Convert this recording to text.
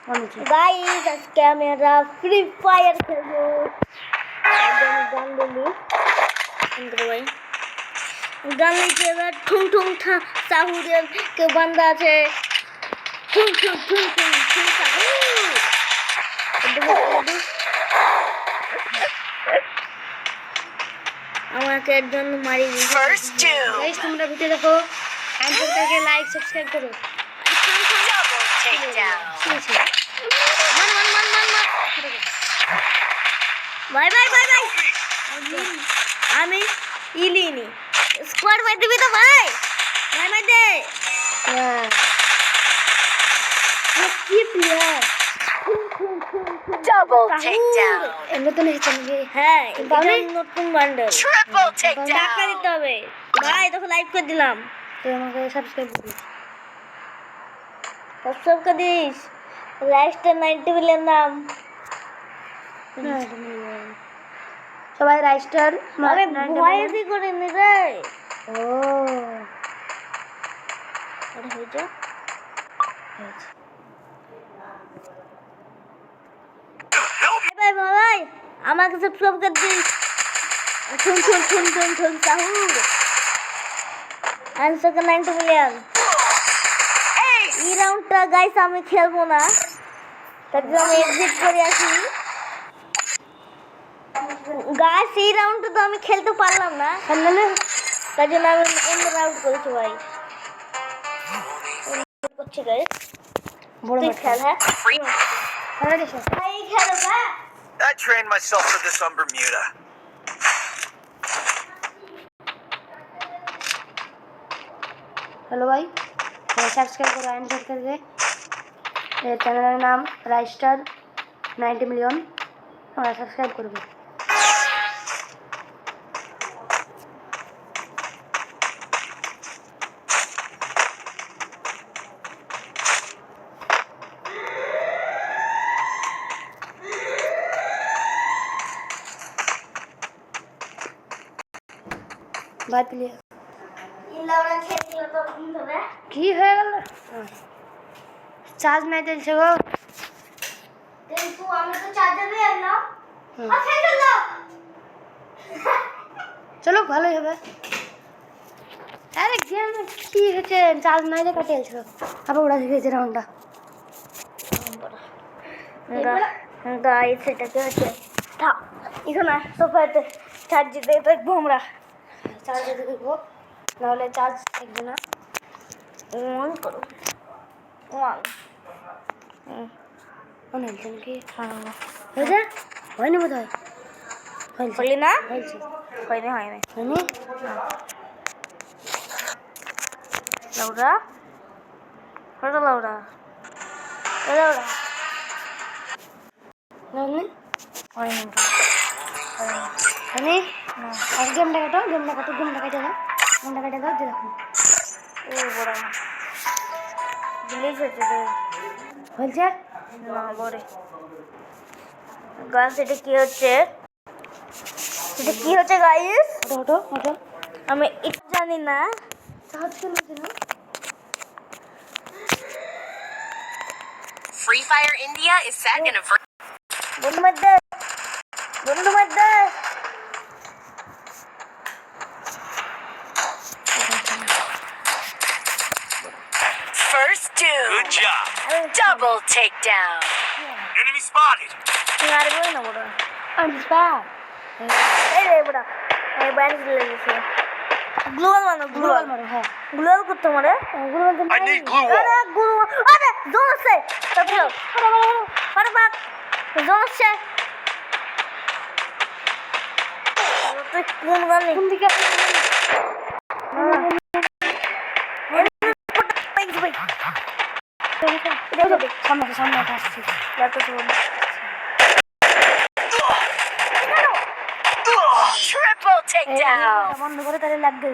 Guys আজকে আমরা free fire খেলবো গান বলি ইন্দ্র ভাই গান লিখে এবার ঠুং ঠুং সাহুরের কে বান্দা আছে ঠুং ঠুং ঠুং ঠুং ঠুং সাহু আমাকে একজন মারি দিয়েছে গাইস তোমরা ভিডিও দেখো আনসার করকে লাইক সাবস্ক্রাইব করো Take down. Bye. আমি ইলিনি স্কোয়াড মার দিবি তো ভাই মার দে কি প্লেয়ার Double takedown. এমনি তো নেই চলবে হ্যাঁ এটা নতুন বান্ডেল Triple takedown. টাকা দিতে হবে ভাই তোকে লাইক করে দিলাম তুই আমাকে সাবস্ক্রাইব করবি সাবস্ক্রাইব করে দিস রাইস্টার 90 মিলিয়ন নাম সবাই রাইস্টার আরে ভয়েসই করে নি রে ও আরে হইছে বাই বাই আমাকে সাবস্ক্রাইব করে দিস ঠুন সাহুর আনসার 90 মিলিয়ন এই রাউন্ডটা গাইস আমি খেলবো না তার জন্য আমি এক্সিট করে আসি গাইস এই রাউন্ডটা তো আমি খেলতে পারলাম না তার জন্য আমি অন্য রাউন্ড করেছি ভাই করছি গাইস বড় খেল হ্যাঁ ভাই খেলো না I trained myself for this on Bermuda. Hello भाई सब्सक्राइब करो आंसर कर दे ये चैनल का नाम राइस्टार 90 मिलियन और सब्सक्राइब करो बात लिए কি হয়ে গেল চার্জ নাই দিলছে গো কিন্তু আমি তো চার্জার নিয়ে এলাম আচ্ছা চলো চলো ভালোই হবে আরে গেম কি হচ্ছে চার্জ নাই দে কাটেলছিল আবার উড়া গেছে রাউন্ডটা গাইস এটা কি হচ্ছে থাক এখানে সোফাতে চার্জ দিতে দেখবো আমরা চার্জ দিতে দেখবো নাহলে চার্জ থাকবে না অন করো অন অন হেলছেন কি হয়েছে হয়নি বোধ হয় হলি না হয়েছে হয়নি লাউডা লাউডা হয়নি হয়নি আর গেমটা কাটো কেটে দাও দিয়ে রাখুন ও বড় ডিলিট হচ্ছে হয়েছে না বড়ে গাইস এটা কি হচ্ছে গাইস ওটো আমি এটা জানি না সাহায্য করতে না Free Fire India is second of বন্ধু মধ্যে first doom. Good job. Double takedown. Enemy spotted. আরে বল না বড় আমি স্পা এই রে বড় এই ব্যান্ড লাগিয়েছে গ্লোবাল মারো হ্যাঁ গ্লোবাল করতে মারে গ্লোবাল তো I need glue wall. আরে জোন আছে তারপর আরে বাপ জোন আছে তুই কোন গানে কোন দিকে সামনে আসছি Triple takedown. বন্ধ করে তাহলে লাগবে